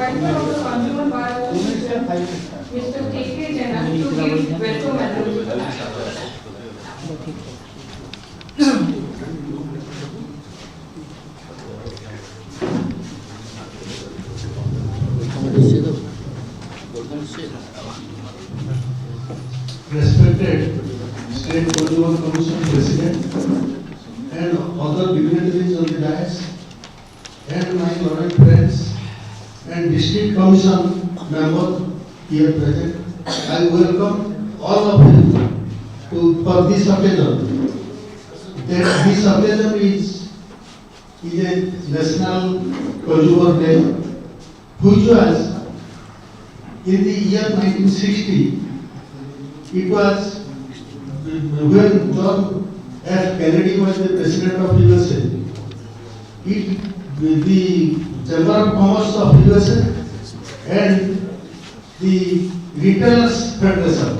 Director of the Consumer Bar Association, Mr. K.K. Jena, to give welcome address. Respected State Consumer Commission President and other dignitaries on the dais, and my honored friends and District Commission members here present, I welcome all of you for this occasion. This occasion is a National Consumer Day, which was in the year 1960. It was when John F. Kennedy was the President of USA. The Chamber of Commerce of USA and the Retailers Federation,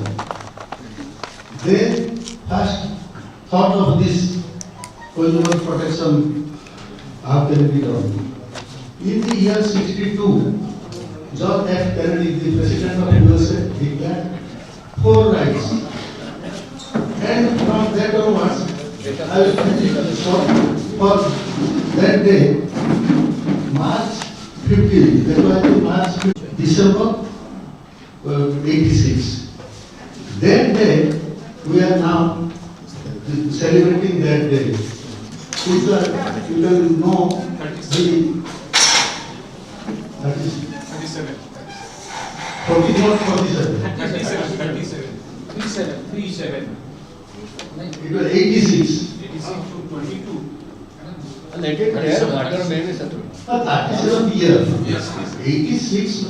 they first thought of this consumer protection, how can it be done. In the year 62, John F. Kennedy, the President of USA, declared 4 rights. And from that onwards, I will continue for that day, March 15, that was the March 15, December 86. That day, we are now celebrating that day. Which you can know the 37. 44, 47. 37. It was 86. 86 to 22. Let it there. 37 years. Yes. 86.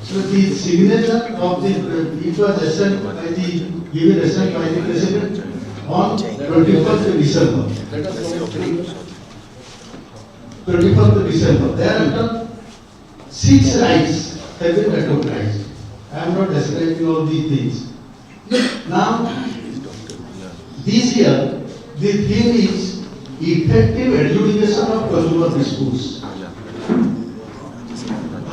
So the signature of the it was assigned by the given assigned by the President on 21st of December. 21st of December. Thereafter, 6 rights have been recognized. I am not describing all these things. Now, this year, the theme is effective adjudication of consumer disputes.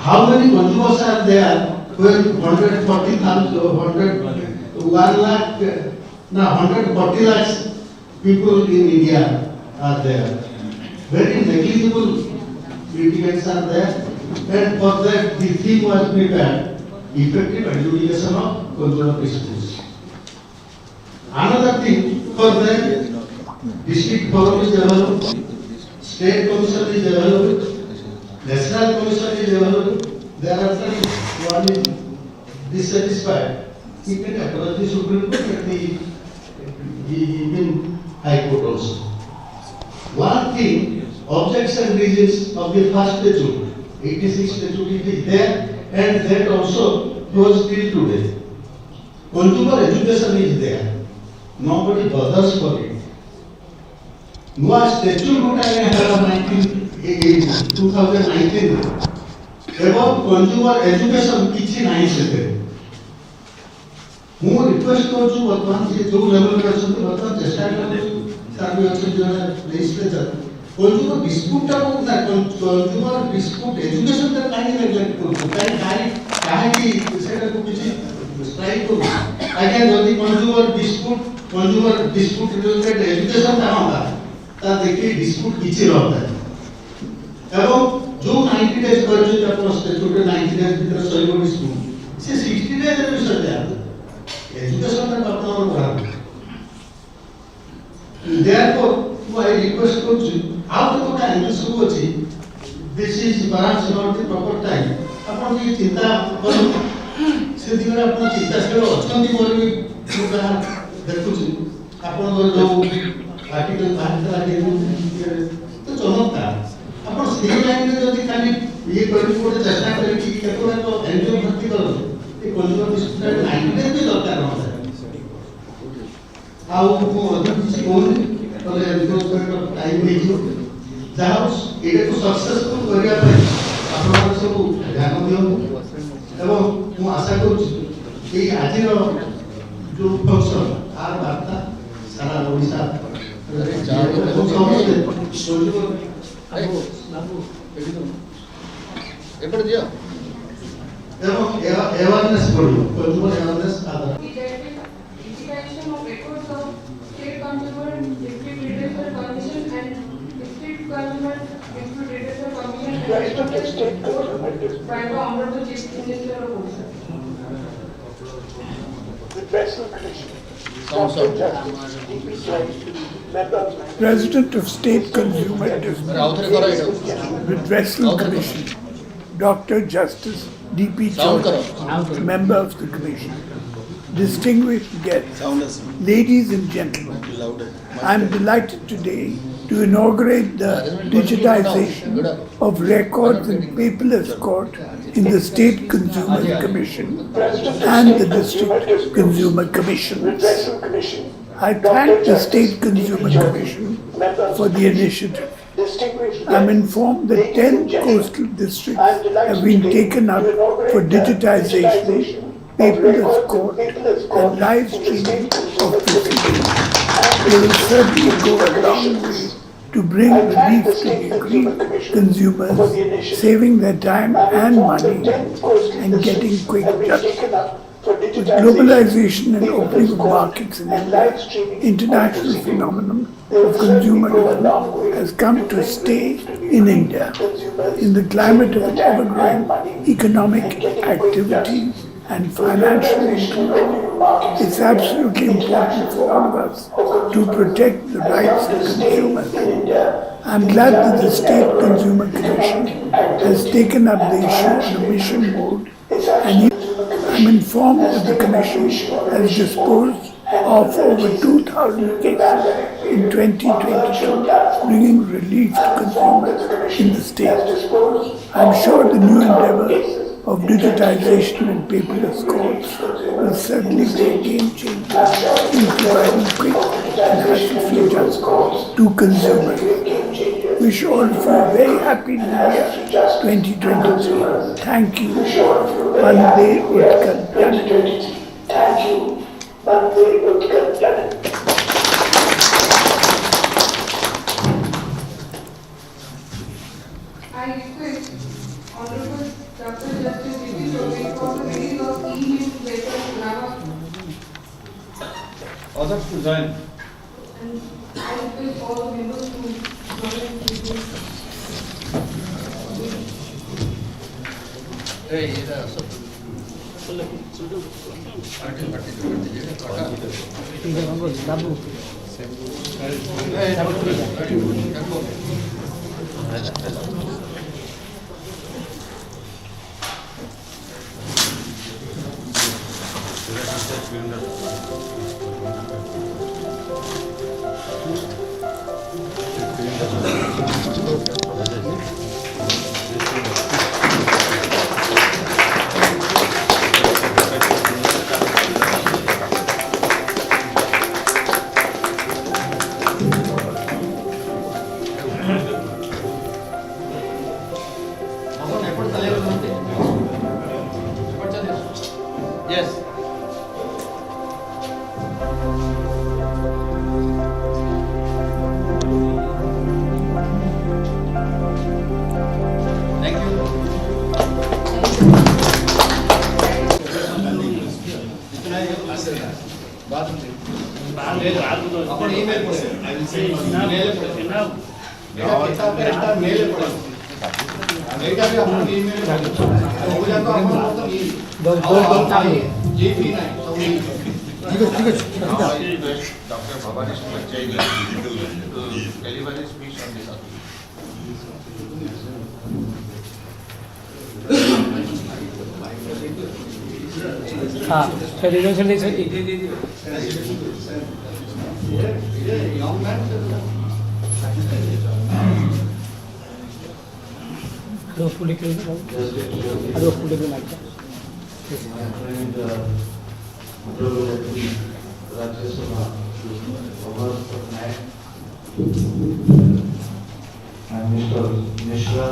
How many consumers are there when 140 lakhs people in India are there? Very negligible litigants are there, and for that the theme was prepared, effective adjudication of consumer disputes. Another thing, for that, district forum is developed, state commission is developed, national commission is developed. Thereafter, if one is dissatisfied, he can approach the Supreme Court and even High Court also. One thing, objection reasons of the first statute, 86 statute is there, and that also goes till today. Consumer education is there. Nobody bothers for it. Nua statute गुटा 2019 about consumer education किसी नहीं सकते. मु request करूँ वर्तमान से जो level पर सुनते वर्तमान चेष्टा करूँ सार्वे अच्छे जो है लेजिस्लेचर consumer dispute टा को ना consumer dispute education टा कहीं नेग्लेक्ट करूँ कहीं की सेटा को किसी स्ट्राइक करूँ अगर यदि consumer dispute related education टा होगा ता देखिए dispute किसी रहता है एवं जो 90 days पर जो अपना स्टेट्यूट 90 days भीतर सही dispute से 60 days में सर जाता education टा अपना और बढ़ा. Therefore, I request you, how to put an answer. This is perhaps not the proper time. Upon the Chinta, sitting upon Chita, something more we put the cushion. Upon the article, the Chonota. Upon same language of the country, we put the Chestnut and enjoy particular. The consumer is 90 days of that. How to enforcement of time is house, it is successful area by Apollo Jan এবং ମୁଁ ଆଶା କରୁଛି ଏଇ ଆଜିର ଯୋଉ function ଆର ବାର୍ତ୍ତା ସାରା ଓଡ଼ିଶା ସମସ୍ତେ এবং awareness করব, consumer awareness other. Digitization of records of state consumer dispute redressal commission and district consumer dispute redressal commission and state court by the Honorable Chief Minister of Odisha. Redressal Commission. Dr. Justice D.P. Shri, member of President of State Consumer Dispute Redressal Commission, Dr. Justice D.P. Chowdhury, member of the Commission, distinguished guests, ladies and gentlemen, I am delighted today to inaugurate the digitization of records in paperless court in the State Consumer Commission and the District Consumer Commissions. Redressal Commission. I thank the State Consumer Commission for the initiative. Distinguished I'm guests, informed that ladies 10 and gentlemen, coastal districts I am delighted have been today taken up to inaugurate for the digitization, digitization paperless of court, paperless court and live in the streaming State of Consumer proceedings. Commission. They will certainly go a long way to bring I thank relief the to State the Consumer aggrieved Commission consumers, for the initiative. saving their time and money and getting quick justice. With globalization and opening of markets in India, international phenomenon of consumerism has come to stay in India. In the climate of ever-growing economic activity and financial inclusion, it's absolutely important for all of us to protect the rights of consumers. I'm glad that the State Consumer Commission has taken up the issue on a mission mode, and I'm informed that the Commission has disposed of over 2,000 cases in 2022, bringing relief to consumers in the state. I'm sure the new endeavors of digitization and paperless courts will certainly be a game changer in providing quick and hassle-free justice to consumers. Wish all of you a very happy New Year 2023. Thank you. Vande Utkal Janak. Thank you. Vande Utkal Janak. I request Honorable Dr. Justice D.P. Chowdhury for the reading of e-newsletter now. Others to join. And I request all members to join in this. Yes. Thank you. Upon email पर I will say email पर এটা মেলে পড়ে এইটা भी अपन email पर हो जाता अपन मतलब ये भी नहीं तो ठीक है doctor Bhavani panchayat deliver his speech on this हाँ टेलीविजन ले सकती दो फुल के दो फुल के mic and Mr. Mishra,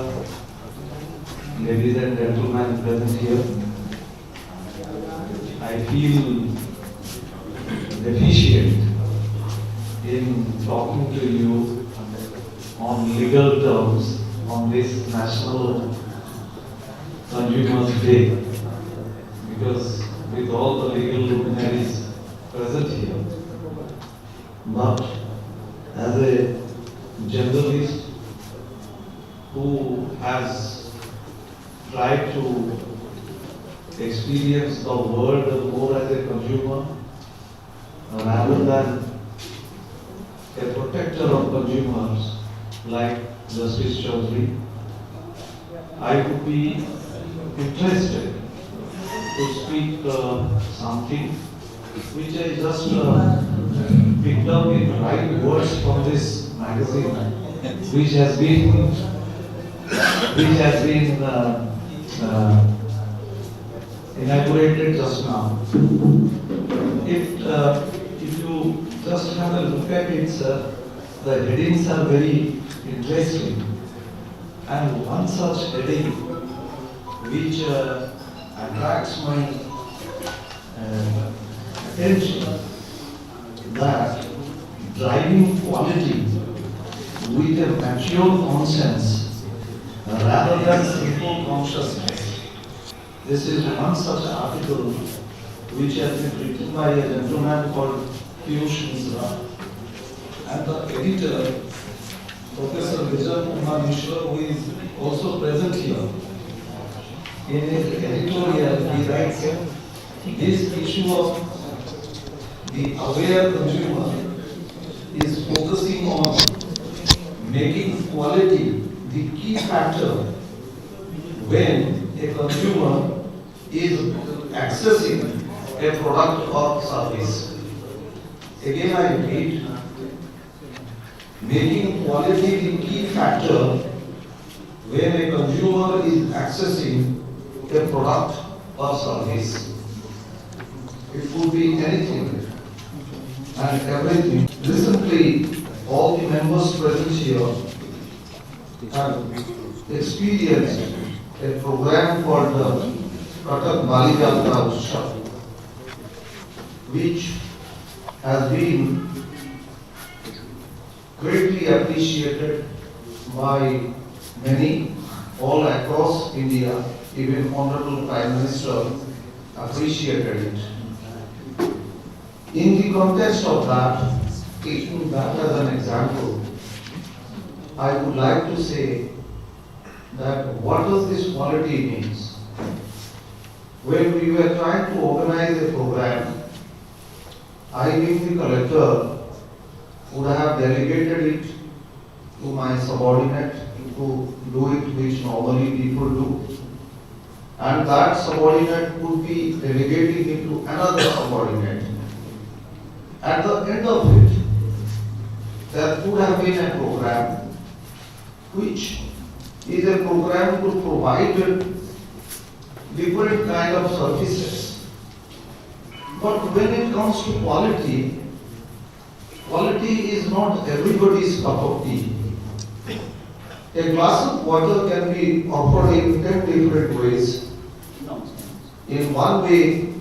ladies and gentlemen present here. I feel deficient in talking to you on legal terms on this National Consumers Day. because with all the legal luminaries present here, but as a journalist who has tried to experience the world more as a consumer rather than a protector of consumers like Justice Chaudhary, I would be interested to speak something which I just picked up in right words from this magazine, which has been inaugurated just now. If you just have a look at it, sir, the headings are very interesting. And one such heading which attracts my attention, that driving quality with a mature conscience rather than simple consciousness. This is one such article which has been written by a gentleman called Piyush Mishra, and the editor, Professor Vijay Kumar Mishra, who is also present here. In his editorial, he writes, this issue of the aware consumer is focusing on making quality the key factor when a consumer is accessing a product or service. Again I repeat, making quality the key factor when a consumer is accessing a product or service. It could be anything and everything. Recently, all the members present here have experienced a program called the Patnaik Odisha, which has been greatly appreciated by many all across India. Even Honorable Prime Minister appreciated it. In the context of that, taking that as an example, I would like to say that what does this quality means? When we were trying to organize a program, I being the collector would have delegated it to my subordinate to do it, which normally people do. And that subordinate would be delegating it to another subordinate. At the end of it, there could have been a program which is a program to provide different kind of services. But when it comes to quality, quality is not everybody's cup of tea. A glass of water can be offered in 10 different ways. In one way,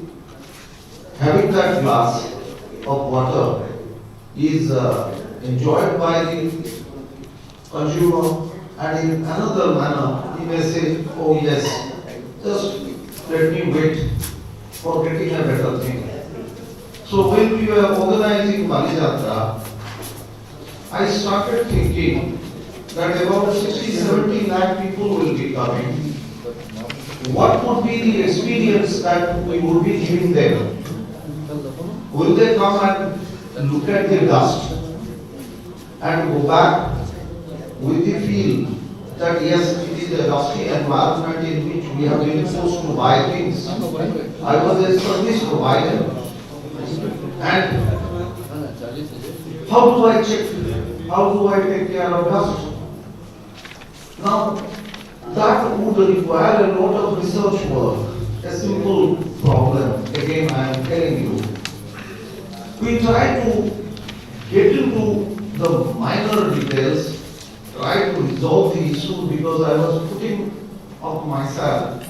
having that glass of water is enjoyed by the consumer, and in another manner, he may say, oh yes, just let me wait for getting a better thing. So when we were organizing Bali Jatra, I started thinking that about 60-70 lakh people will be coming. What would be the experience that we would be giving them? Will they come and look at the dust and go back with the feel that yes, it is a dusty environment in which we have been forced to buy things? I was a service provider. And how do I check? How do I take care of dust? Now, that would require a lot of research work. A simple problem, again I am telling you. We try to get into the minor details, try to resolve the issue, because I was putting up myself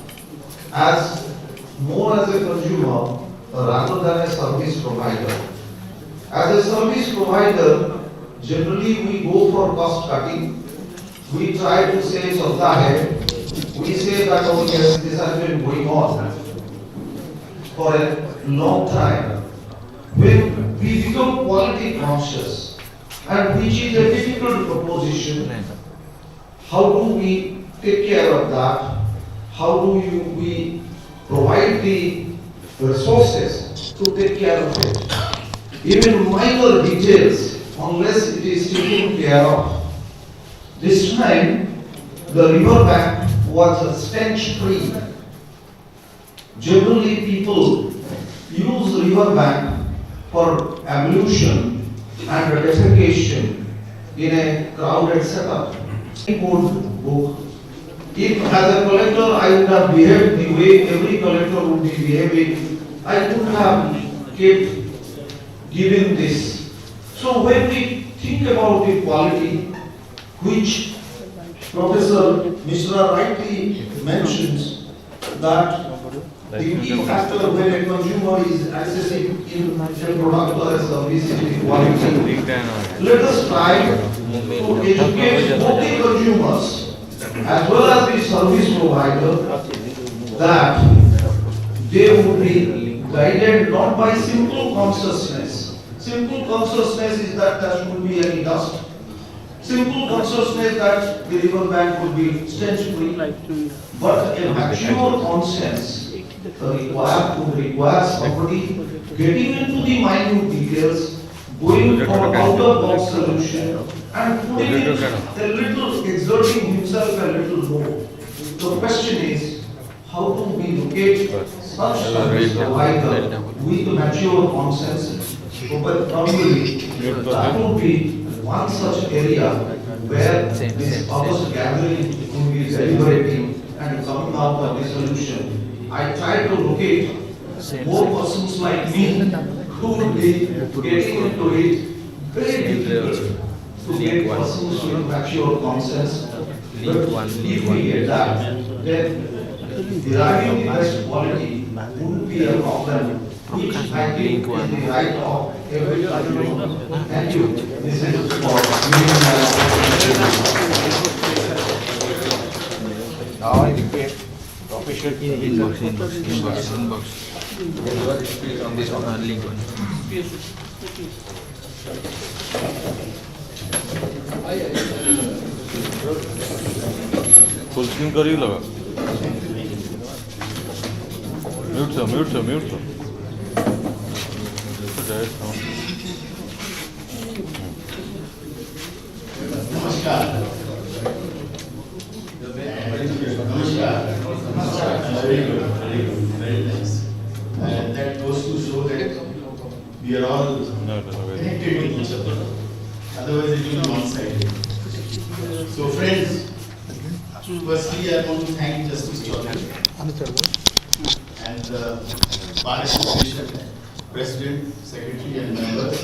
as more as a consumer rather than a service provider. As a service provider, generally we go for cost cutting. We try to say, Chalta hai. We say that, oh yes, this has been going on. for a long time. When we become quality conscious, and which is a difficult proposition, how do we take care of that? How do we provide the resources to take care of it? Even minor details, unless it is taken care of. This time, the river bank was stench free. Generally, people use river bank for ablution and defecation in a crowded setup. Code book. If as a collector I would have behaved the way every collector would be behaving, I could have kept giving this. So when we think about the quality, which Professor Mishra rightly mentions, that the key factor when a consumer is accessing in a product or a service is the quality. Let us try to educate both the consumers as well as the service provider that they would be guided not by simple consciousness. Simple consciousness is that there should be any dust. Simple consciousness that the river bank would be stench free. But a mature conscience requires somebody getting into the minute details, going for out-of-box solution, and putting in a little, exerting himself a little more. The question is, how do we locate such service provider with mature conscience? But probably that would be one such area where this August gathering will be deliberating and coming out of the solution. I try to locate more persons like me who will be getting into it. Very difficult to get persons with mature conscience. But if we get that, then deriving the best quality wouldn't be a problem, which I think is the right of every country. Thank you. This is for giving Now I repeat, official inbox. This one link one. Full screen कर ही लगा mute से नमस्कार very nice. And that goes to show that we are all connected with each other. Otherwise it will be one-sided. So friends, firstly I want to thank Justice Chaudhary and the Bar Association President, Secretary and members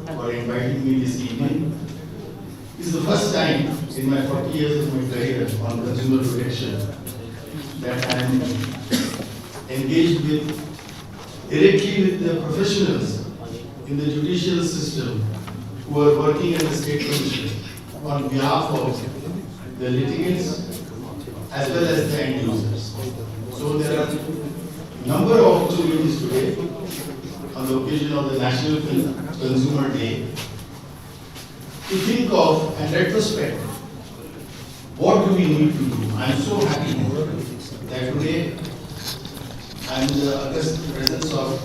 for inviting me this evening. This is the first time in my 40 years of my career on consumer protection that I am engaged directly with the professionals in the judicial system who are working at the State Commission on behalf of the litigants as well as the end users. So there are a number of opportunities today on the occasion of the National Consumer Day to think of and retrospect what do we need to do. I am so happy that today I am in the august presence of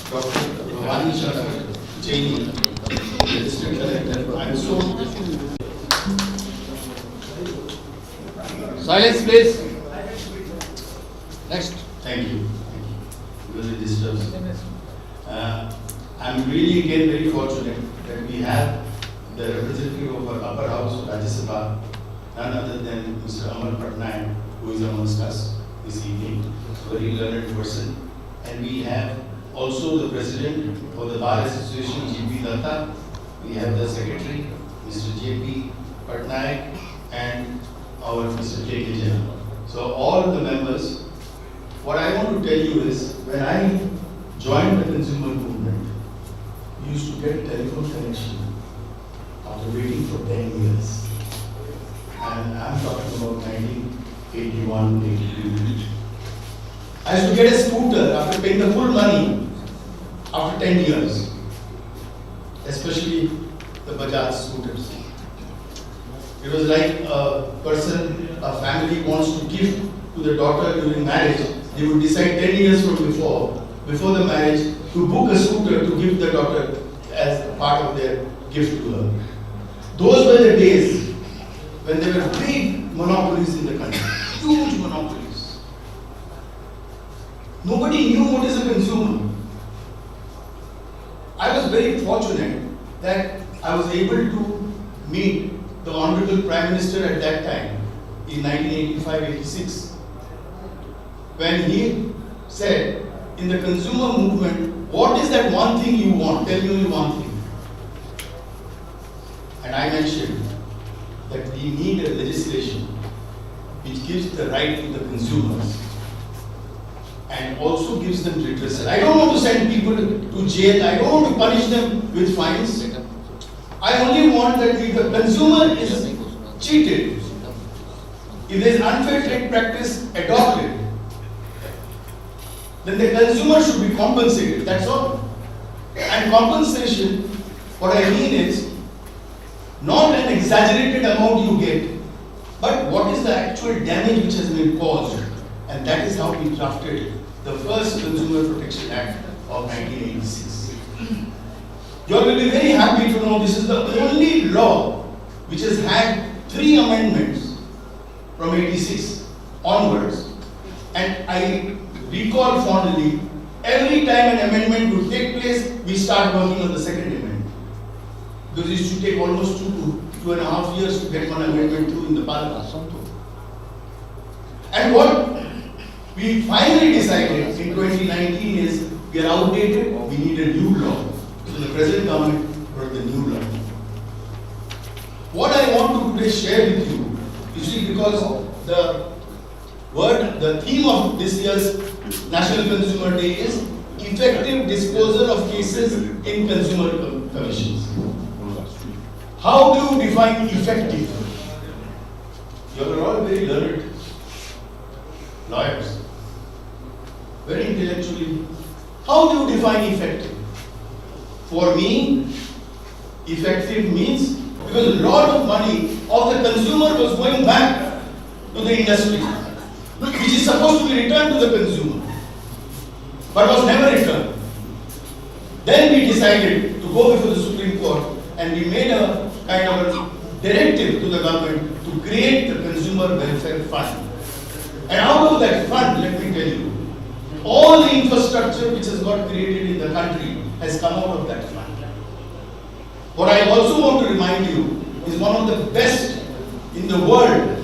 Dr. Bhavani Chaini, the District Collector. I am so silence please. Next. thank you. Because it disturbs. I am really again very fortunate that we have the representative of our upper house, Rajya Sabha, none other than Mr. Amar Patnaik, who is amongst us this evening, a very learned person. And we have also the President of the Bar Association, G.P. Datta. We have the Secretary, Mr. J.P. Patnaik, and our Mr. K.K. Jain. So all the members, what I want to tell you is, when I joined the consumer movement, we used to get telephone connection after waiting for 10 years. And I'm talking about 1981, 82. I used to get a scooter after paying the full money after 10 years, especially the Bajaj scooters. It was like a person, a family wants to give to the daughter during marriage. They would decide 10 years from before the marriage, to book a scooter to give the daughter as part of their gift to her. Those were the days when there were big monopolies in the country, huge monopolies. Nobody knew what is a consumer. I was very fortunate that I was able to meet the Honorable Prime Minister at that time in 1985-86, when he said, in the consumer movement, what is that one thing you want? Tell me one thing. And I mentioned that we need a legislation which gives the right to the consumers and also gives them redressal. I don't want to send people to jail. I don't want to punish them with fines. I only want that if the consumer is cheated, if there is unfair trade practice adopted, then the consumer should be compensated. That's all. And compensation, what I mean is, not an exaggerated amount you get, but what is the actual damage which has been caused. And that is how we drafted the first Consumer Protection Act of 1986. You all will be very happy to know this is the only law which has had 3 amendments from 86 onwards. And I recall fondly, every time an amendment would take place, we start working on the second amendment. Because it used to take almost 2.5 years to get one amendment through in the Parliament. And what we finally decided in 2019 is, we are outdated, we need a new law. So the present government brought the new law. What I want to today share with you see, because the theme of this year's National Consumer Day is effective disposal of cases in consumer commissions. How do you define effective? You are all very learned lawyers, very intellectually. How do you define effective? For me, effective means, because a lot of money of the consumer was going back to the industry, which is supposed to be returned to the consumer, but was never returned. Then we decided to go before the Supreme Court and we made a kind of a directive to the government to create the Consumer Welfare Fund. And out of that fund, let me tell you, all the infrastructure which has got created in the country has come out of that fund. What I also want to remind you is one of the best in the world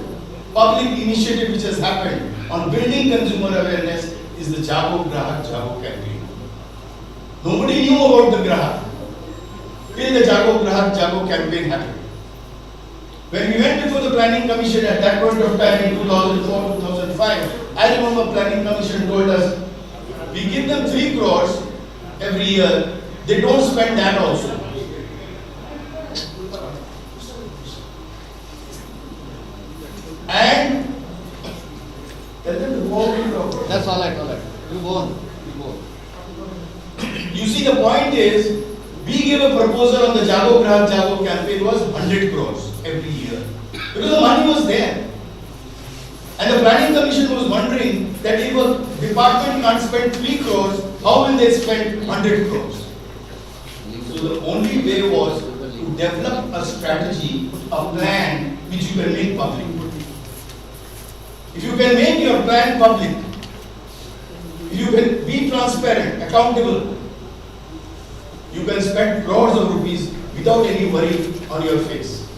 public initiative which has happened on building consumer awareness is the Jago Grahak Jago campaign. Nobody knew about the Grahak till the Jago Grahak Jago campaign happened. When we went before the Planning Commission at that point of time in 2004-2005, I remember Planning Commission told us, we give them 3 crores every year, they don't spend that also. And tell them to go on. That's all right, all right. You go on. You go on. You see, the point is, we gave a proposal on the Jago Grahak Jago campaign was 100 crores every year. Because the money was there. And the Planning Commission was wondering that if a department can't spend 3 crores, how will they spend 100 crores? So the only way was to develop a strategy, a plan which you can make public. If you can make your plan public, if you can be transparent, accountable, you can spend crores of rupees without any worry on your face.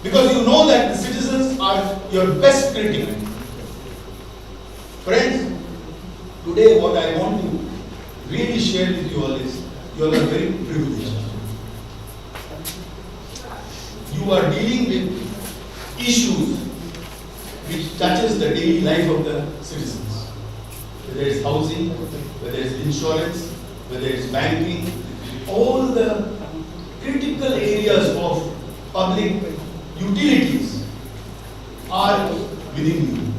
Because you know that the citizens are your best critic. Friends, today what I want to really share with you all is, you all are very privileged. You are dealing with issues which touches the daily life of the citizens. Whether it's housing, whether it's insurance, whether it's banking, all the critical areas of public utilities are within you.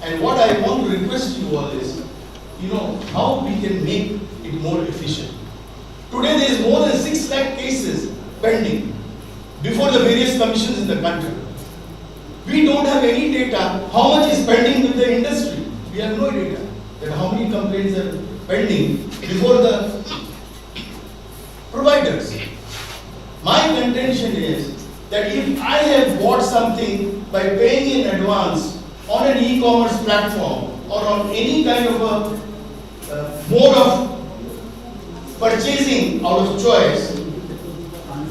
And what I want to request you all is, how we can make it more efficient. Today there is more than 6 lakh cases pending before the various commissions in the country. We don't have any data how much is pending with the industry. We have no data that how many complaints are pending before the providers. My contention is that if I have bought something by paying in advance on an e-commerce platform or on any kind of a mode of purchasing out of choice,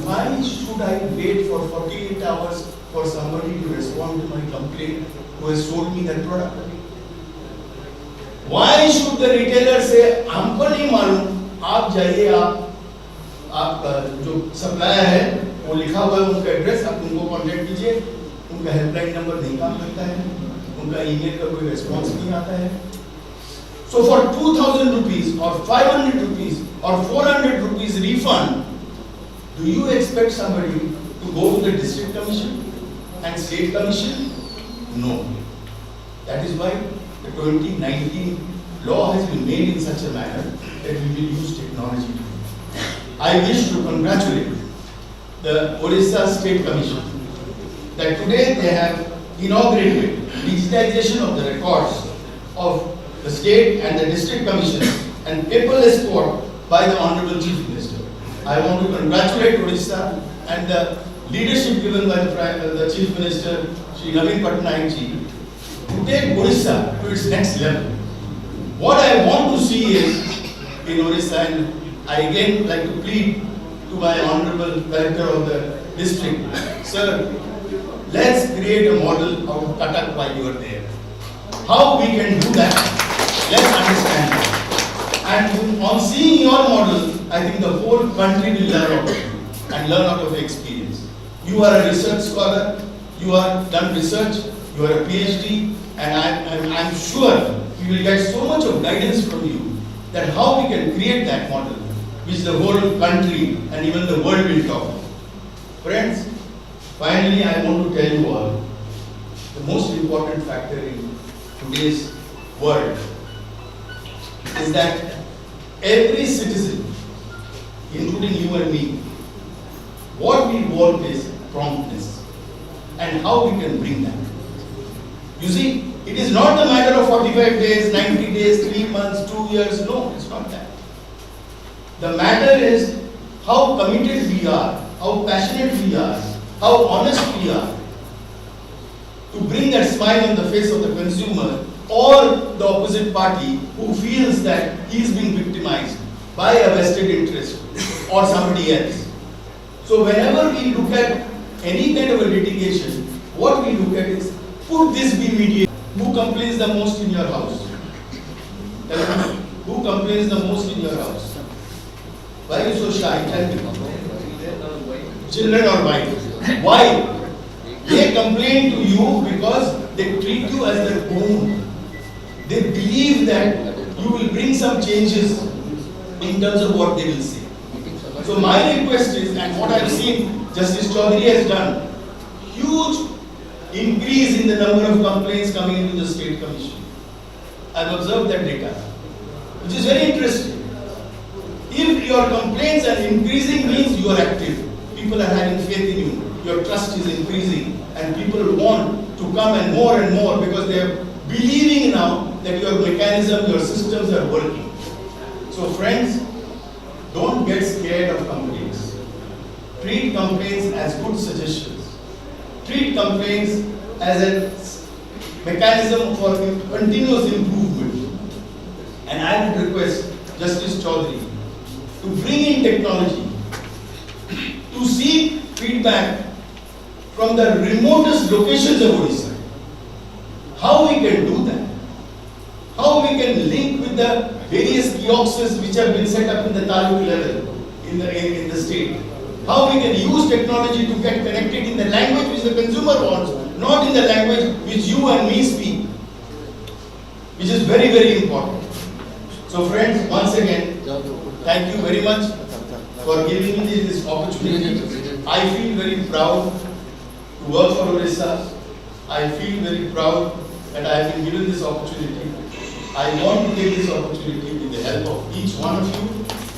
why should I wait for 48 hours for somebody to respond to my complaint who has sold me that product? Why should the retailer say, हमको नहीं मालूम, आप जाइए, आप जो supplier है वो लिखा हुआ है उनका एड्रेस, आप उनको कांटेक्ट कीजिए, उनका हेल्पलाइन नंबर नहीं काम करता है, उनका ईमेल का कोई रिस्पांस नहीं आता है. So for 2,000 rupees or 500 rupees or 400 rupees refund, do you expect somebody to go to the district commission and state commission? No. That is why the 2019 law has been made in such a manner that we will use technology. I wish to congratulate the Odisha State Commission that today they have inaugurated digitization of the records of the state and the district commissions and paperless court by the Honorable Chief Minister. I want to congratulate Odisha and the leadership given by the Chief Minister, Shri Nabeen Patnaik ji, to take Odisha to its next level. What I want to see is in Odisha, and I again like to plead to my Honorable Director of the district, sir, let's create a model out of Patnaik while you are there. How we can do that, let's understand that. And on seeing your model, I think the whole country will learn out of it and learn out of experience. You are a research scholar, you have done research, you are a PhD, and I'm sure we will get so much of guidance from you that how we can create that model which the whole country and even the world will talk about. Friends, finally I want to tell you all the most important factor in today's world is that every citizen, including you and me, what we want is promptness and how we can bring that. You see, it is not the matter of 45 days, 90 days, 3 months, 2 years. No, it's not that. The matter is how committed we are, how passionate we are, how honest we are to bring that smile on the face of the consumer or the opposite party who feels that he is being victimized by a vested interest or somebody else. So whenever we look at any kind of a litigation, what we look at is, could this be mediated? Who complains the most in your house? Tell me, who complains the most in your house? Why are you so shy? Tell me. Children or wife? Why? They complain to you because they treat you as their own. They believe that you will bring some changes in terms of what they will say. So my request is, and what I have seen Justice Chaudhary has done, huge increase in the number of complaints coming into the State Commission. I have observed that data, which is very interesting. If your complaints are increasing means you are active. People are having faith in you. Your trust is increasing and people want to come and more because they are believing now that your mechanism, your systems are working. So friends, don't get scared of complaints. Treat complaints as good suggestions. Treat complaints as a mechanism for continuous improvement. And I would request Justice Chaudhary to bring in technology, to seek feedback from the remotest locations of Odisha. How we can do that? How we can link with the various kiosks which have been set up in the taluk level in the state? How we can use technology to get connected in the language which the consumer wants, not in the language which you and me speak, which is very, very important. So friends, once again, thank you very much for giving me this opportunity. I feel very proud to work for Odisha. I feel very proud that I have been given this opportunity. I want to take this opportunity with the help of each one of you,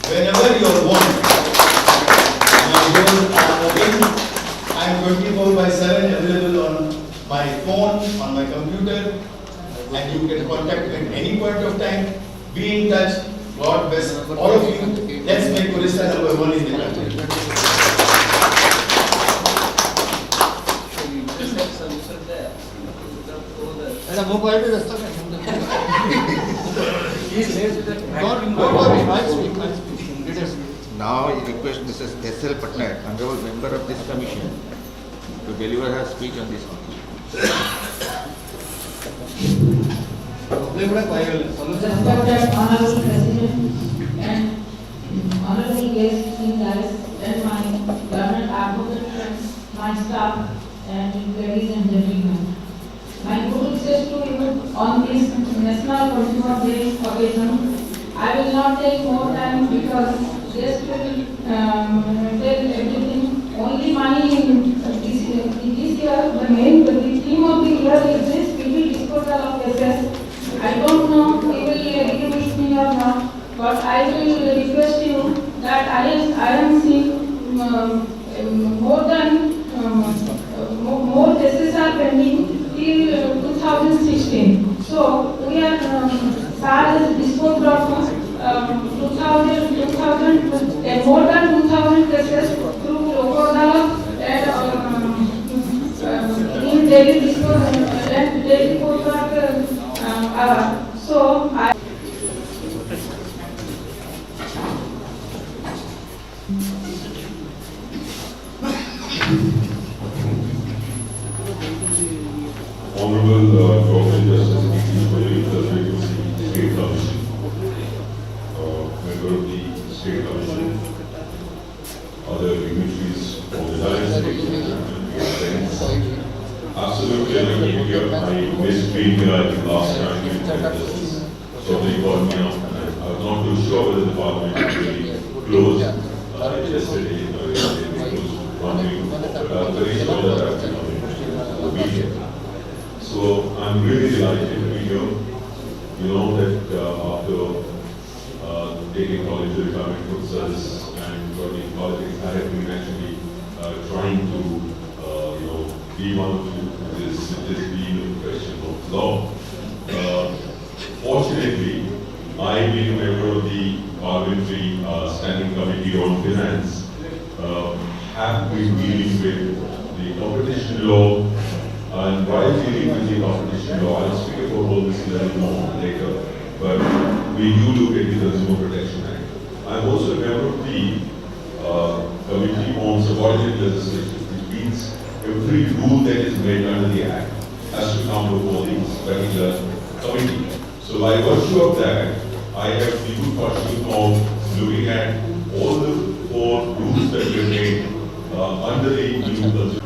whenever you want. My doors are open. I am 24/7 available on my phone, on my computer, and you can contact me at any point of time. Be in touch. God bless all of you. Let's make Odisha #1 in the country. Now I request Mrs. S.L. Patnaik, Honorable Member of this Commission, to deliver her speech on this one. Respected Honorable President and Honorable guests in guys and my learned advocate friends, my staff and ladies and gentlemen. My good wishes to you on this National Consumer Day occasion. I will not take more time because guests will tell everything. Only money in this year, the theme of the year is this speedy disposal of assets. I don't know if you will agree with me or not, but I will request you that I am seeing more cases are pending till 2016. So we are disposed of more than 2,000 cases through local and in daily disposal and daily court. So I Honorable Dr. Justice State Commission, member of the State Commission, other dignitaries of the United States, friends. Absolutely, I mean, here I missed being here, I think, last time we did this. So they called me out, and I was not too sure whether the parliament was really closed yesterday, it was 1 week, but I was very sure that I was going to be here. So I'm really delighted to be here. You know that after taking voluntary retirement from service and joining politics, I have been actually trying to be one of you this being a question of law. Fortunately, I being a member of the parliamentary standing committee on finance have been dealing with the competition law. And while dealing with the competition law, I'll speak about all this a little more later, but we do look at the Consumer Protection Act. I'm also a member of the Committee on Subordinate Legislation, which means every rule that is made under the Act has to come before this particular committee. So by virtue of that, I have the good fortune of looking at all the 4 rules that were made under the new Consumer.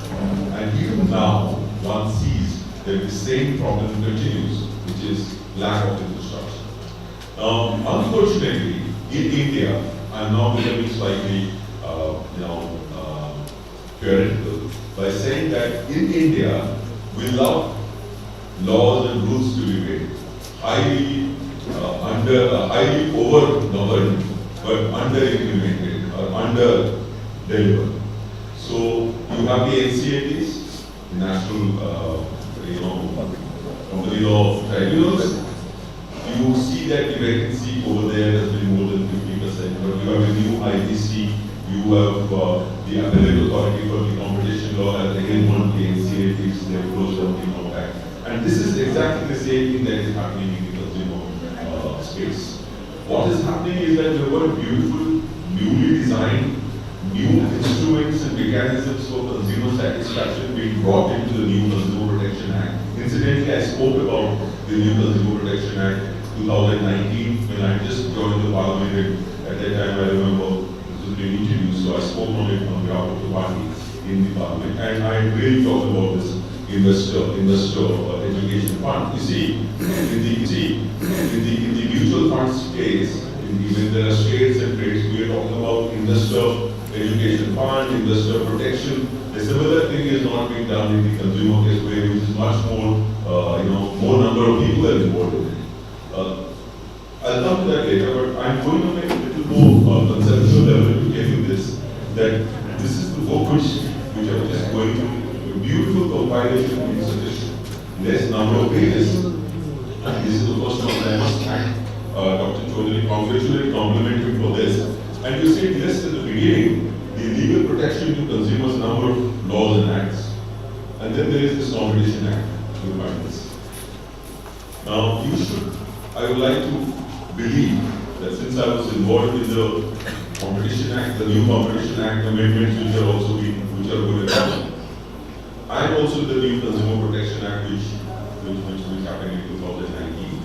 And even now, one sees that the same problem continues, which is lack of infrastructure. Unfortunately, in India, I'm now becoming slightly, theoretical by saying that in India, we love laws and rules to be made, highly over-governed, but under-implemented or under-delivered. So you have the NCATs, National, Company Law Tribunals. You see that the vacancy over there has been more than 50%, but you have a new IBC, you have the Appellate Authority for the Competition Law, and again one of the NCATs, they have closed down the compact. And this is exactly the same thing that is happening in the consumer space. What is happening is that there were beautiful, newly designed new instruments and mechanisms for consumer satisfaction being brought into the new Consumer Protection Act. Incidentally, I spoke about the new Consumer Protection Act 2019 when I just joined the parliament, and at that time I remember this was being introduced, so I spoke on it on behalf of the party in the parliament, and I really talked about this investor education fund. You see, in the mutual funds case, when there are states and trades, we are talking about investor education fund, investor protection. A similar thing is not being done in the consumer case, where it is much more more number of people are involved in it. I'll come to that later, but I'm going to make a little more conceptual level to tell you this, that this is the book which I'm just going to, a beautiful compilation in such a less number of pages. And this is the first one that I must thank Dr. Chaudhary, congratulate, compliment him for this. And you said yes at the beginning, the legal protection to consumers, number of laws and acts. And then there is this Competition Act, you'll find this. Now, I would like to believe that since I was involved in the Competition Act, the new Competition Act amendments which are going to happen, and also the new Consumer Protection Act which happened in 2019.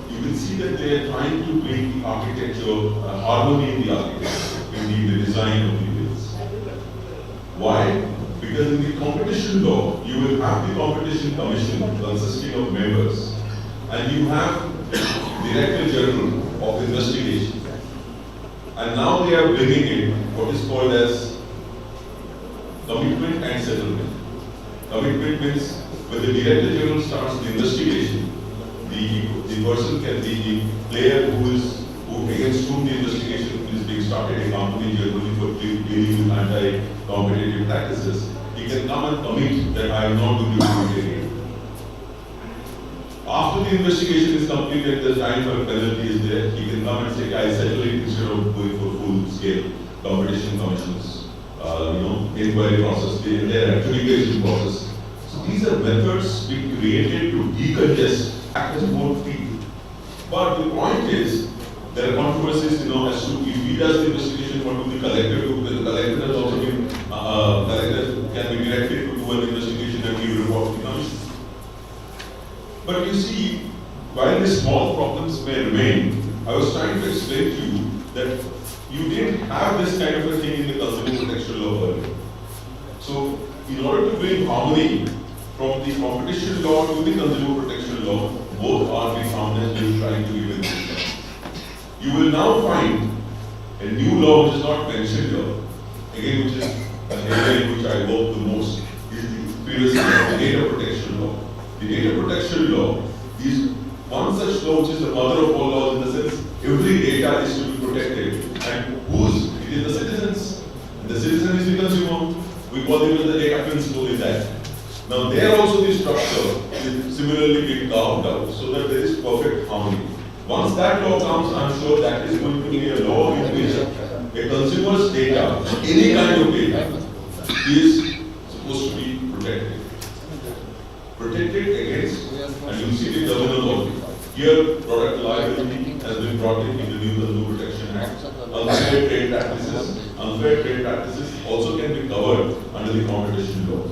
You will see that they are trying to bring the architecture, harmony in the architecture, in the design of the bills. Why? Because in the competition law, you will have the Competition Commission consisting of members, and you have Director General of Investigation. And now they are bringing in what is called as commitment and settlement. Commitment means when the Director General starts the investigation, the person can be the player who against whom the investigation is being started, a company generally for dealing with anti-competitive practices. He can come and commit that I am not going to do it again. After the investigation is completed, the time for penalty is there. He can come and say, I settle it instead of going for full-scale competition commissions, inquiry process, their adjudication process. So these are methods being created to decongest, act as more free. But the point is, there are controversies, as to if he does the investigation, what will the collector do? Because the collector has also been, collector can be directed to do an investigation and give report to the commission. But you see, while these small problems may remain, I was trying to explain to you that you didn't have this kind of a thing in the consumer protection law earlier. So, in order to bring harmony from the competition law to the consumer protection law, both are being harmonized and trying to give it. You will now find a new law which is not mentioned here, again, which is an area in which I work the most, is the previous the data protection law. The data protection law is one such law which is the mother of all laws in the sense every data is to be protected. And it is the citizens. And the citizen is the consumer. We call it the data principle in that. Now there also the structure is similarly being carved out so that there is perfect harmony. Once that law comes, I am sure that is going to be a law in which a consumer's data, any kind of data, is supposed to be protected. Protected against, and you see the terminology. Here, product liability has been brought in the new Consumer Protection Act. Unfair trade practices also can be covered under the competition law.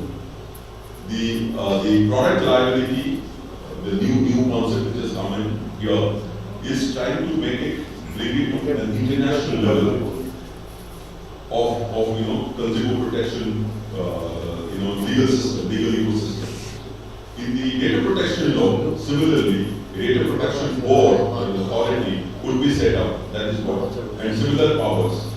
The product liability, the new concept which has come in here, is trying to make it, bring it to an international level of consumer protection, legal system, legal ecosystem. In the data protection law, similarly, a data protection board or authority would be set up, that is what, and similar powers.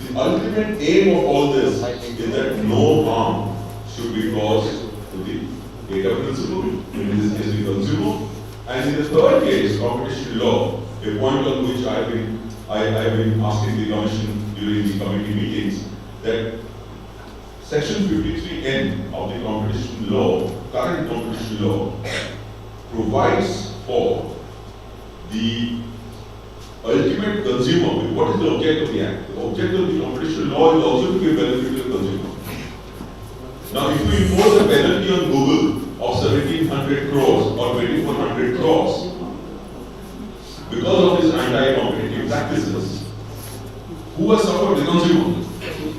The ultimate aim of all this is that no harm should be caused to the data principle, in this case the consumer. And in the third case, competition law, a point on which I've been asking the Commission during the committee meetings, that Section 53N of the competition law, current competition law, provides for the ultimate consumer. What is the object of the Act? The object of the competition law is also to give benefit to the consumer. Now, if you impose a penalty on Google of 1700 crores or 2400 crores because of its anti-competitive practices, who has suffered? The consumer.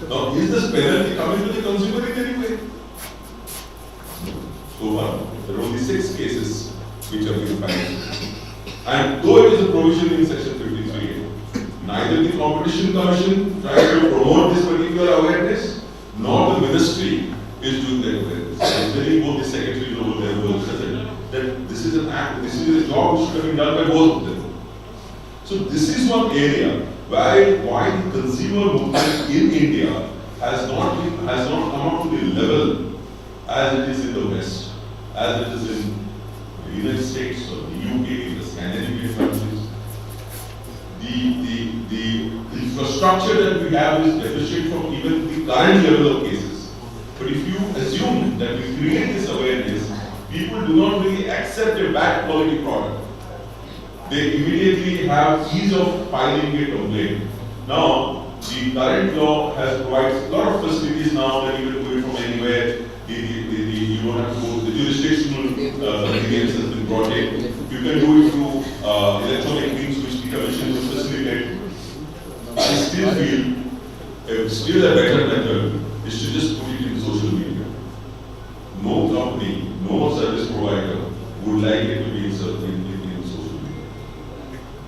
Now, is this penalty coming to the consumer in any way? So far, there are only 6 cases which have been filed. And though it is a provision in Section 53A, neither the Competition Commission tries to promote this particular awareness, nor the Ministry is doing that awareness. I was telling both the secretaries over there who were present that this is an act, this is a job which should have been done by both of them. So this is one area why the consumer movement in India has not come up to the level as it is in the West. as it is in the United States or the UK, the Scandinavian countries. The infrastructure that we have is deficient from even the current level of cases. But if you assume that we create this awareness, people do not really accept a bad quality product. They immediately have ease of filing a complaint. Now, the current law has provides a lot of facilities now that you can do it from anywhere. You don't have to go, the jurisdictional convenience has been brought in. You can do it through electronic means which the commission will facilitate. I still feel still a better method is to just put it in social media. No company, no service provider would like it to be in social media.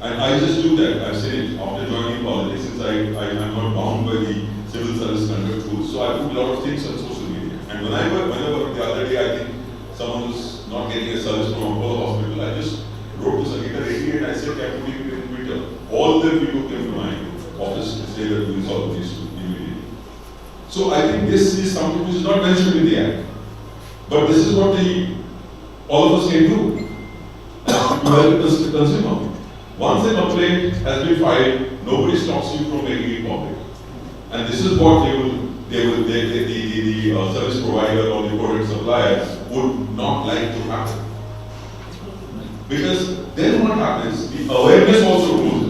And I just do that. I've said it after joining politics, since I'm not bound by the civil service conduct rules. So I put a lot of things on social media. And whenever the other day I think someone was not getting a service from Apollo Hospital, I just wrote to Sangeeta Reddy and I said, I'm putting it in Twitter. All the people came to my office to say that we will solve this immediately. So I think this is something which is not mentioned in the Act. But this is what all of us can do to help the consumer. Once a complaint has been filed, nobody stops you from making it public. And this is what the service provider or the product supplier would not like to happen. Because then what happens? The awareness also grows.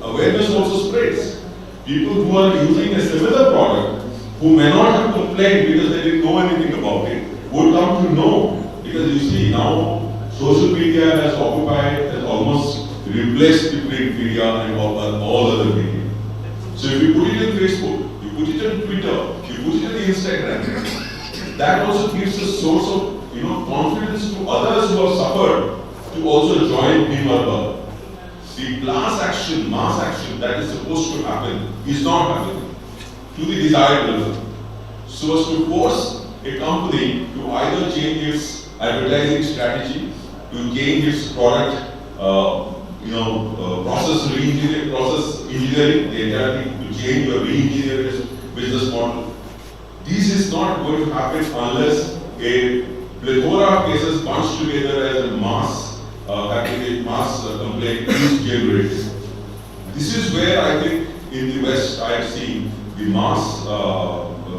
Awareness also spreads. People who are using a similar product, who may not have complained because they didn't know anything about it, would come to know. Because you see, now social media has almost replaced the print media and all other media. So if you put it in Facebook, you put it on Twitter, you put it on Instagram, that also gives a source of confidence to others who have suffered to also join Bima. The mass action that is supposed to happen is not happening to the desired level. So as to force a company to either change its advertising strategy, to change its product, process engineering, the entire thing, to change or re-engineer its business model. This is not going to happen unless a plethora of cases bunched together as a mass complaint is generated. This is where I think in the West I have seen the mass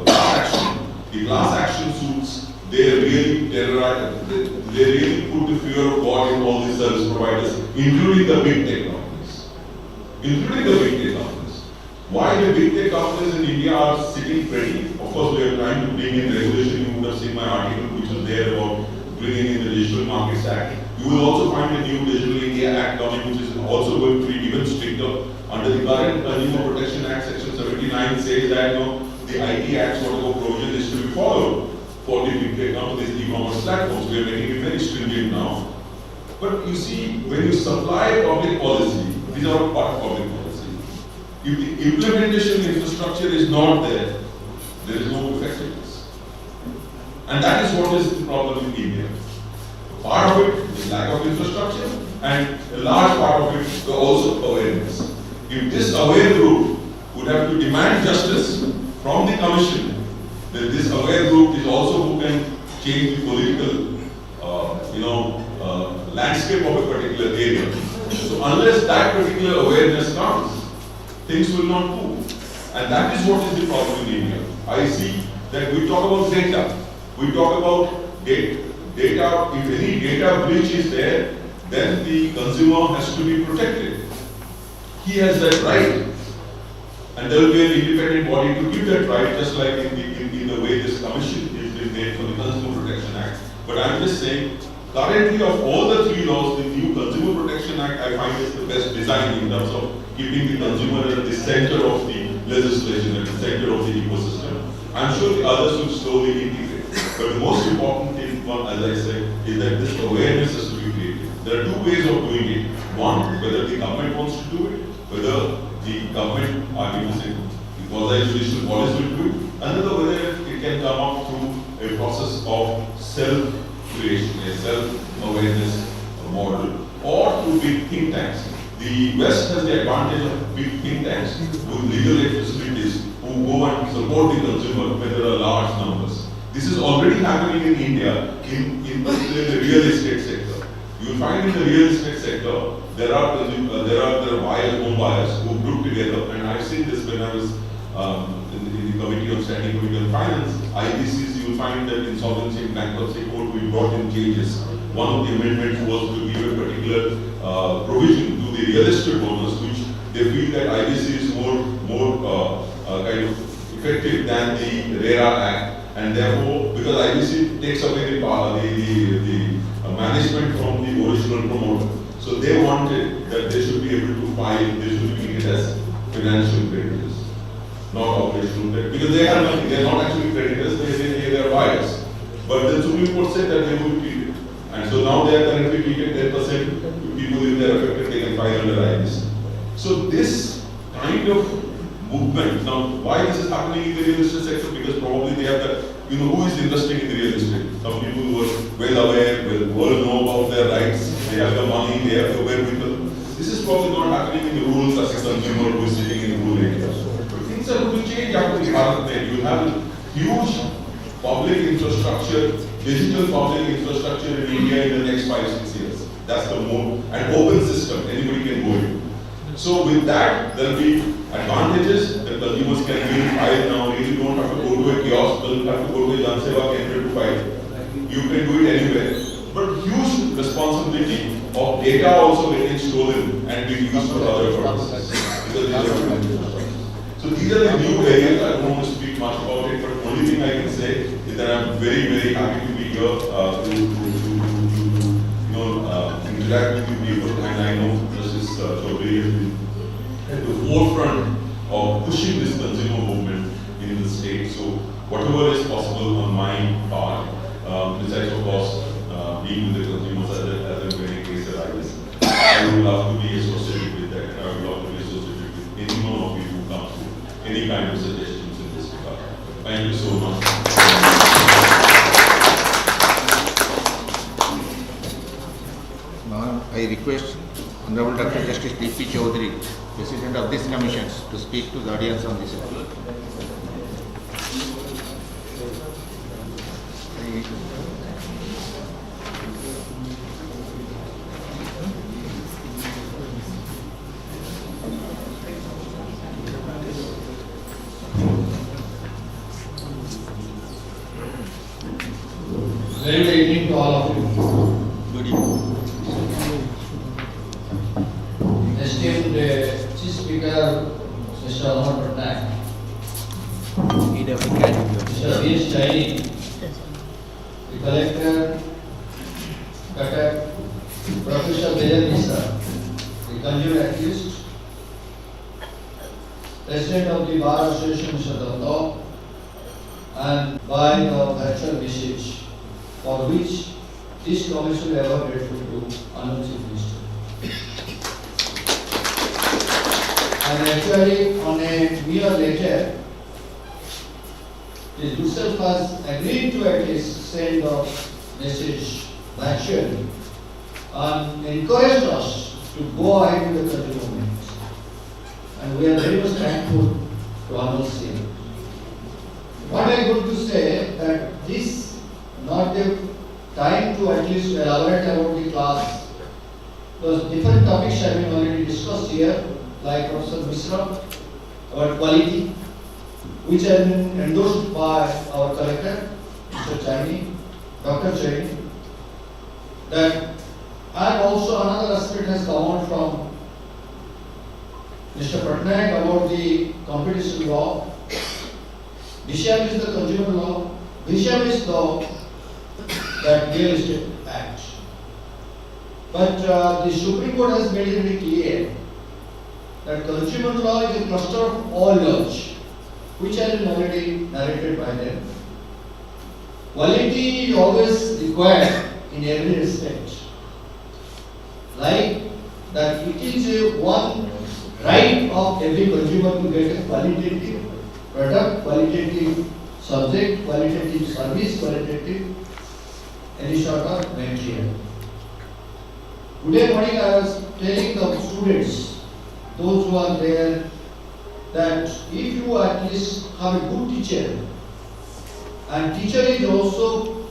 action, the class action suits, they really terrorize, they really put the fear of God in all these service providers, including the big tech companies. Why the big tech companies in India are sitting pretty? Of course, we are trying to bring in regulation. You would have seen my article which was there about bringing in the Digital Markets Act. You will also find a new Digital India Act coming, which is also going to be even stricter. Under the current Consumer Protection Act, Section 79 says that the IT Act's whatever provision is to be followed for the big tech companies, e-commerce platforms. We are making it very stringent now. But you see, when you supply public policy, these are all part of public policy. If the implementation infrastructure is not there, there is no effectiveness. And that is what is the problem in India. Part of it is lack of infrastructure, and a large part of it is also awareness. If this aware group would have to demand justice from the commission, then this aware group is also who can change the political, landscape of a particular area. So unless that particular awareness comes, things will not move. And that is what is the problem in India. I see that we talk about data. We talk about data. If any data breach is there, then the consumer has to be protected. He has that right. And there will be an independent body to give that right, just like in the way this commission is being made for the Consumer Protection Act. But I'm just saying, currently of all the three laws, the new Consumer Protection Act I find is the best design in terms of keeping the consumer at the center of the legislation, at the center of the ecosystem. I'm sure the others will slowly integrate. But the most important thing, as I said, is that this awareness has to be created. There are two ways of doing it. One, whether the government wants to do it, whether the government, the quasi-judicial bodies will do it. Another, whether it can come up through a process of self-creation, a self-awareness model, or through big think tanks. The West has the advantage of big think tanks with legal aid facilities who go and support the consumer when there are large numbers. This is already happening in India, in particular in the real estate sector. You find in the real estate sector, there are buyers, home buyers who group together, and I've seen this when I was in the committee on standing committee on finance. IBCs, you will find that insolvency and bankruptcy court, we brought in changes. One of the amendments was to give a particular provision to the real estate owners, which they feel that IBC is more kind of effective than the RERA Act, and therefore, because IBC takes away the management from the original promoter. So they wanted that they should be able to file, they should be treated as financial creditors, not operational creditors, because they have money, they are not actually creditors, they are buyers. But the Supreme Court said that they will be treated. And so now they are currently treated 10% people if they are affected, they can file under IBC. So this kind of movement, now why this is happening in the real estate sector? Because probably they have the, who is investing in the real estate? Some people who are well aware, well know about their rights, they have the money, they have the wherewithal. This is probably not happening in the rural classic consumer who is sitting in the rural areas. Things are going to change after the Bharat Net. You have a huge public infrastructure, digital public infrastructure in India in the next 5-6 years. That's the more, an open system, anybody can go in. So with that, there will be advantages that consumers can really file now. You don't have to go to a kiosk, don't have to go to a Jan Seva Kendra to file. You can do it anywhere. But huge responsibility of data also getting stolen and being used for other purposes. So these are the new areas. I don't want to speak much about it, but only thing I can say is that I'm very, very happy to be here interact with you people, and I know Justice Chaudhary has been at the forefront of pushing this consumer movement in the state. So whatever is possible on my part, besides of course being with the consumers as a very case that I would love to be associated with that, and I would love to be associated with any one of you who comes with any kind of suggestions in this regard. Thank you so much. Now I request Honorable Dr. Justice D.P. Chaudhary, President of this Commission, to speak to the audience on this issue. Very good evening to all of you. Good evening. Esteemed Chief Speaker, Mr. Patnaik, Mr. Shri, the Collector, Patnaik, Professor Redressal, the conjured accused, President of the Bar Association, Mr. Datta, and by the virtual message for which this commission will ever grateful to Honorable Chief Minister. And actually, on a mere letter, the Redressal has agreed to at least send a message virtually and encouraged us to go ahead with the consumer movement. And we are very much thankful to Honorable CM. What I am going to say that this not the time to at least elaborate about the class, because different topics have been already discussed here, like Professor Mishra, about quality, which has been endorsed by our collector, Mr. Chaini, Dr. Chaini, that and also another aspect has come out from Mr. Patnaik about the competition law. Visham is the consumer law, Visham is the that real estate act. But the Supreme Court has made it very clear that consumer law is a cluster of all laws, which has been already narrated by them. Quality is always required in every respect. Like that it is one right of every consumer to get a qualitative product, qualitative subject, qualitative service, qualitative any sort of material. Today morning I was telling the students, those who are there, that if you at least have a good teacher, and teacher is also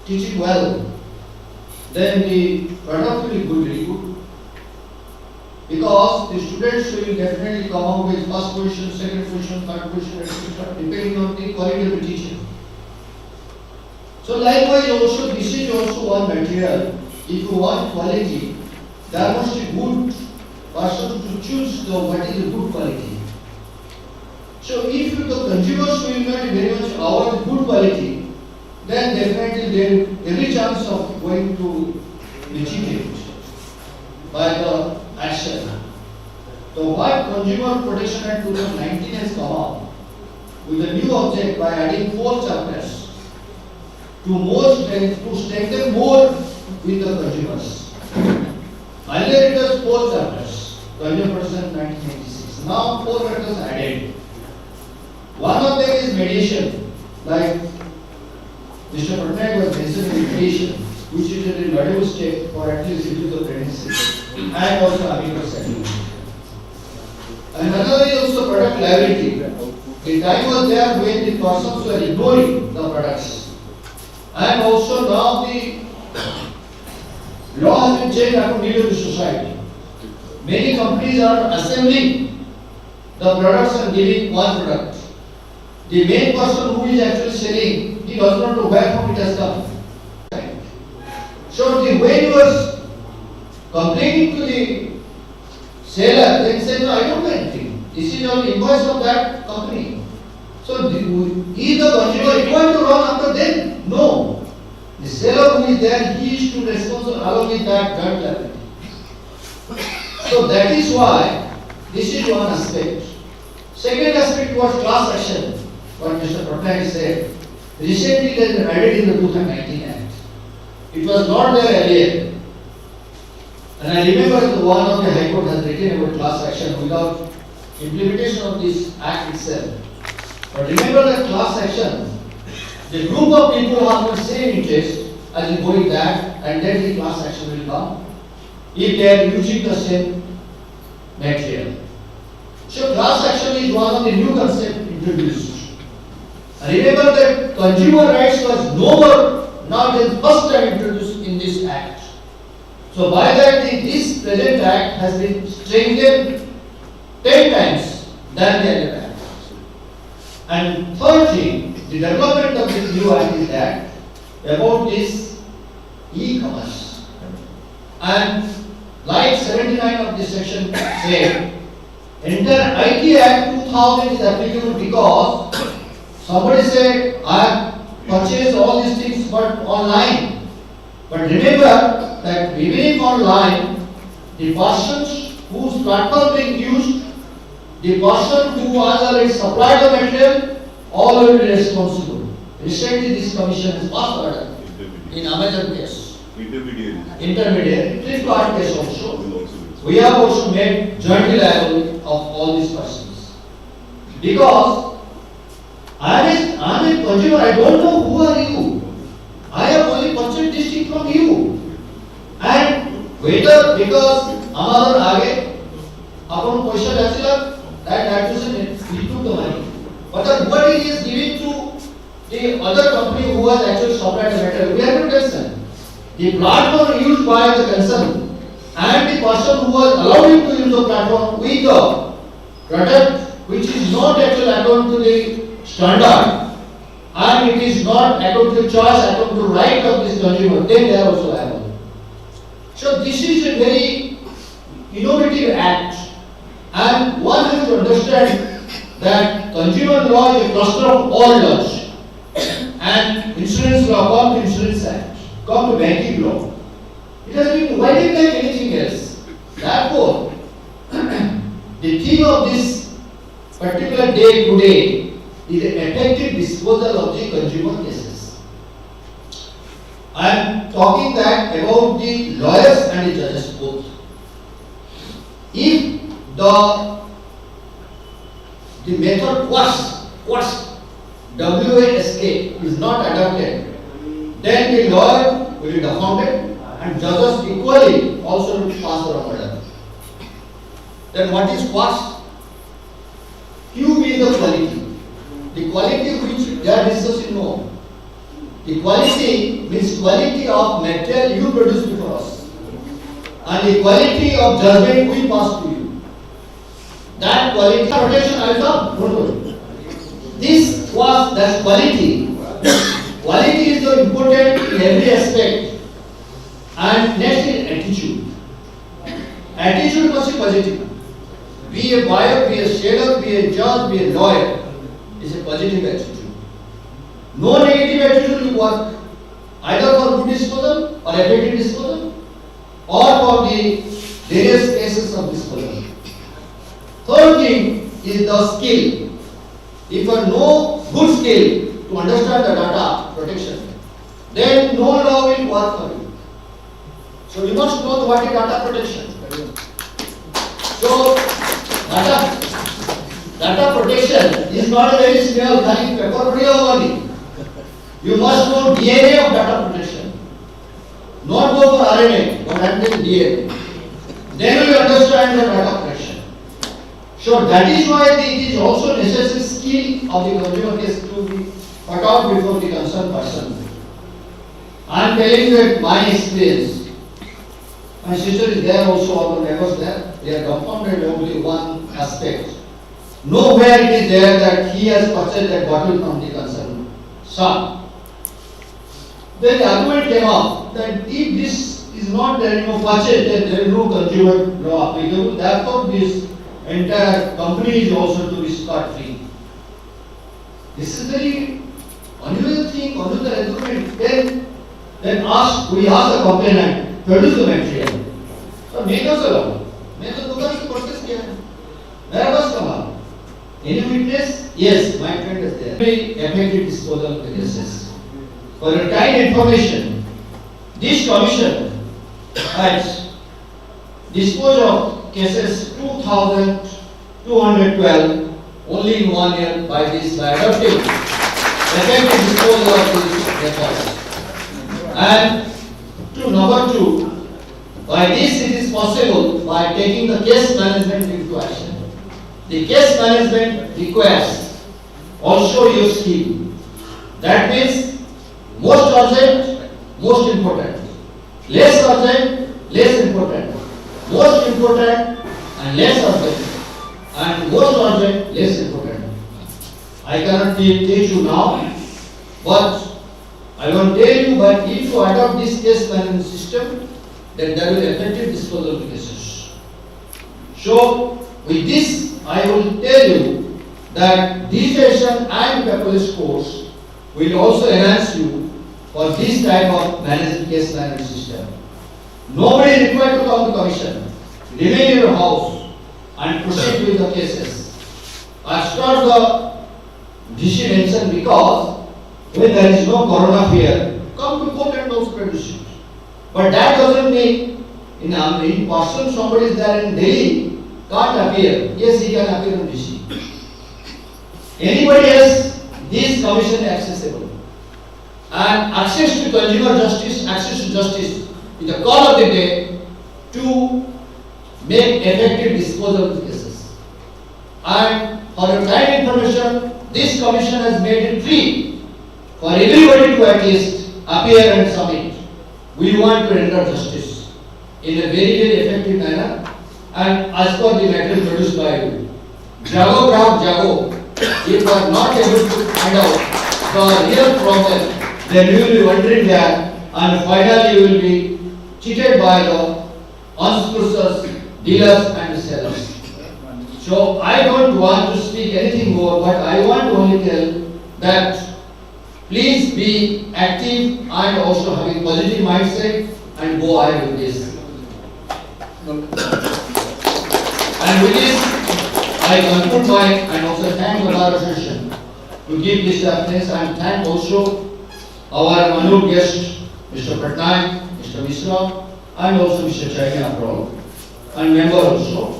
teaching well, then the product will be good, very good. Because the students will definitely come out with first position, second position, third position, etc. depending on the quality of the teacher. So likewise also, this is also one material. If you want quality, there must be good person to choose what is the good quality. So if the consumers will not very much aware the good quality, then definitely there is every chance of going to be cheated by the action. So what Consumer Protection Act 2019 has come up with a new object by adding 4 chapters to strengthen more with the consumers. Earlier it was 4 chapters, Consumer Protection 1986. Now 4 chapters added. One of them is mediation, like Mr. Patnaik was mentioning mediation, which is a laudable step for at least reduce the pregnancy and also amicable settlement. And another is also product liability. The time was there when the persons were ignoring the products. And also now the law has been changed according to the society. Many companies are assembling the products and giving one product. The main person who is actually selling, he does not know where from it has come. So the way he was complaining to the seller, then said, no, I don't know anything. This is all invoice of that company. So is the consumer required to run after them? No. The seller who is there, he is to responsible along with that joint liability. So that is why this is one aspect. Second aspect was class action, what Mr. Patnaik said. Recently it has been added in the 2019 Act. It was not there earlier. And I remember one of the High Court has written about class action without implementation of this Act itself. But remember that class action, the group of people have the same interest as in going that, and then the class action will come if they are using the same material. So class action is one of the new concepts introduced. And remember that consumer rights was not the first time introduced in this Act. So by that this present Act has been strengthened 10 times than the other Act. And third thing, the development of this new Act is that about this e-commerce. And like 79 of this section said, entire IT Act 2000 is applicable because somebody said, I have purchased all these things but online. But remember that even if online, the persons whose platform being used, the person who has already supplied the material, all will be responsible. Recently this commission has passed order in Amazon case. Intermediary. It is part case also. We have also made jointly liable of all these persons. Because I am a consumer, I don't know who are you. I have only purchased this thing from you. And whether because Amazon आगे अपन पैसा डालता that person he took the money. But what he is giving to the other company who has actually supplied the material, we have to listen. The platform used by the concern and the person who was allowed him to use the platform with the product which is not actually according to the standard and it is not according to the choice, according to the right of this consumer, then they are also liable. So this is a very innovative act. And one has to understand that consumer law is a cluster of all laws. And insurance law, come to Insurance Act, come to banking law. It has been divided like anything else. Therefore, the theme of this particular day today is the effective disposal of the consumer cases. I am talking that about the lawyers and the judges both. If the method quash WASK is not adopted, then the lawyer will be dumbfounded and judges equally also will pass the wrong order. Then what is quash? Q is the quality. The quality which they are discussing now. Equality means quality of material you produce before us, and the quality of judgment we pass to you. That quality protection I will come. Don't worry. This was that quality. Quality is so important in every aspect. And next is attitude. Attitude must be positive. Be a buyer, be a seller, be a judge, be a lawyer. It's a positive attitude. No negative attitude will work either for good disposal or effective disposal or for the various cases of disposal. Third thing is the skill. If you have no good skill to understand the data protection, then no law will work for you. So you must know what is data protection. So data protection is not a very small thing, paper money. You must know DNA of data protection. Not go for RNA, but until DNA. Then you understand the data protection. So that is why it is also necessary skill of the consumer case to be put out before the concerned person. I am telling you that my experience. My sister is there also, all the members there. They are dumbfounded only one aspect. Nowhere it is there that he has purchased that bottle from the concerned son. Then the argument came up that if this is not there, purchase, then there is no consumer law applicable. Therefore, this entire company is also to be scot free. This is very unusual thing, unusual argument. Then we ask the complainant, produce the material. So make us alone. Make us the process here. Where was come up? Any witness? Yes, my friend is there. Very effective disposal of the cases. For your kind information, this commission has disposed of cases 2,212 only in 1 year by adopting effective disposal of these records. And number two, by this it is possible by taking the case management into action. The case management requires also your skill. That means most urgent, most important. Less urgent, less important. Most important and less urgent. And most urgent, less important. I cannot teach you now, but I will tell you, but if you adopt this case management system, then there will be effective disposal of cases. So, with this, I will tell you that digitization and paperless course will also enhance you for this type of managed case management system. Nobody is required to come to commission. Remain in your house and proceed with the cases. I start the DC mention because when there is no corona fear, come to court and also produce it. But that doesn't mean in person somebody is there in Delhi can't appear. Yes, he can appear in DC. Anybody else, this commission is accessible. And access to consumer justice, access to justice is the call of the day to make effective disposal of the cases. And for your kind information, this commission has made it free for everybody to at least appear and submit. We want to render justice in a very, very effective manner and as per the material produced by you. Jago, Graf, Jago. If you are not able to find out the real problem, then you will be wondering there and finally you will be cheated by the unscrupulous dealers and sellers. So I don't want to speak anything more, but I want to only tell that please be active and also having positive mindset and go ahead with this. And with this, I conclude my and also thank the Bar Association to give this reference and thank also our honored guest, Mr. Patnaik, Mr. Mishra, and also Mr. Chaitanya Aprol, and member also,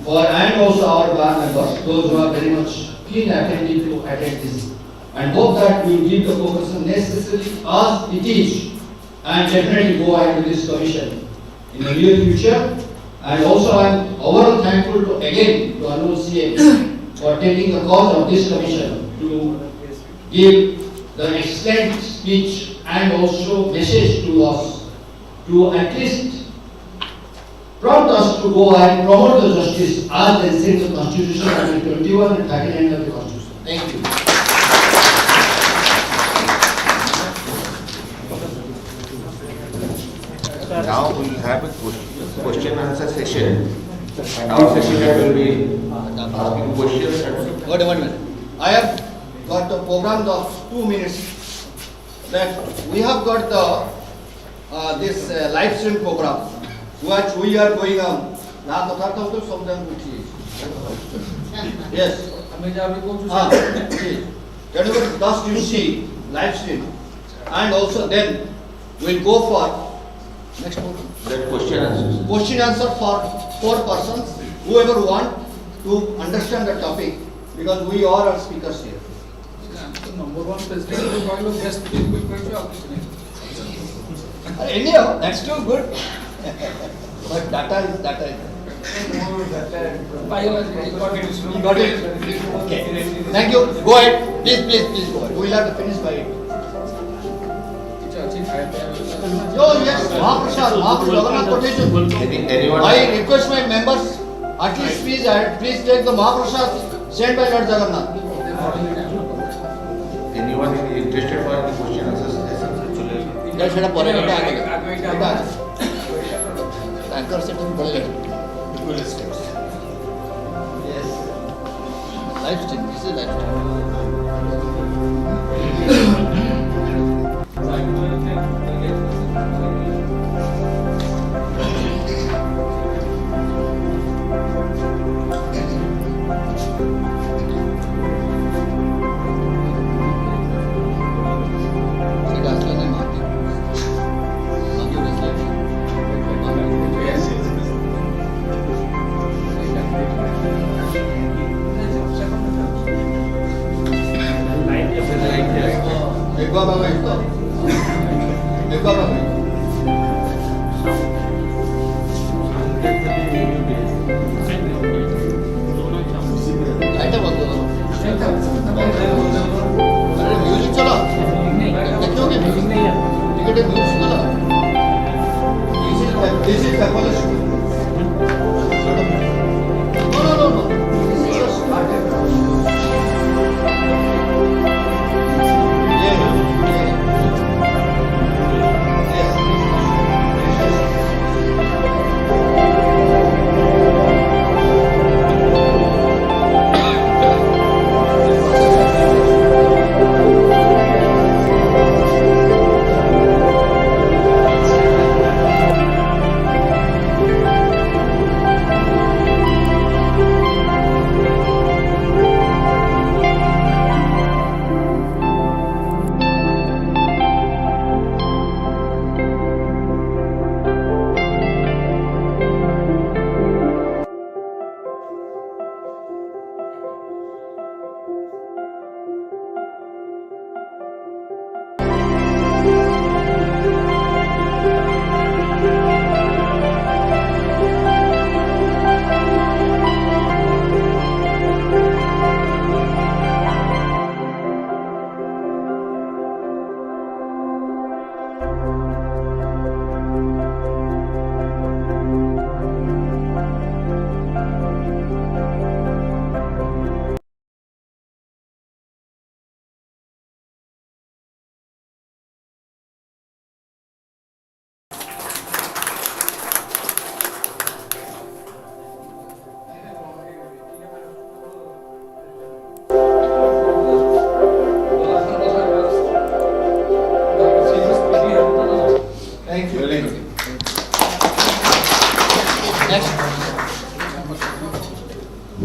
and also our bar members, those who are very much keen attentive to attend this. And hope that we will give the focus necessary as it is, and definitely go ahead with this commission in the near future. And also I am overall thankful to again to Honorable CM for taking the cause of this commission to give the excellent speech and also message to us to at least prompt us to go and promote the justice as they say in the Constitution, Article 21 and 39 of the Constitution. Thank you. Now we will have a question and answer session. And our session will be asking questions. Wait a minute. I have got a program of 2 minutes. That we have got the this live stream program, which we are going on. Now the third of the yes. Thus you see live stream, and also then we'll go for next one. That question answers. Question answer for 4 persons, whoever want to understand the topic, because we all are speakers here. Anyhow, that's too good. But data is data. You got it? Okay. Thank you. Go ahead. Please go ahead. We will have to finish by 8. Oh yes, Mahaprasad, Jagannath quotation. I request my members, at least please take the Mahaprasad sent by Lord Jagannath. Anyone interested for the question answer session? That's what anchor setting yes. Live stream. This is live stream.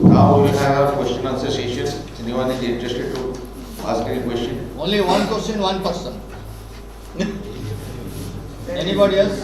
Now we have a question answer session. Anyone is interested to ask any question? Only one question, one person. Anybody else?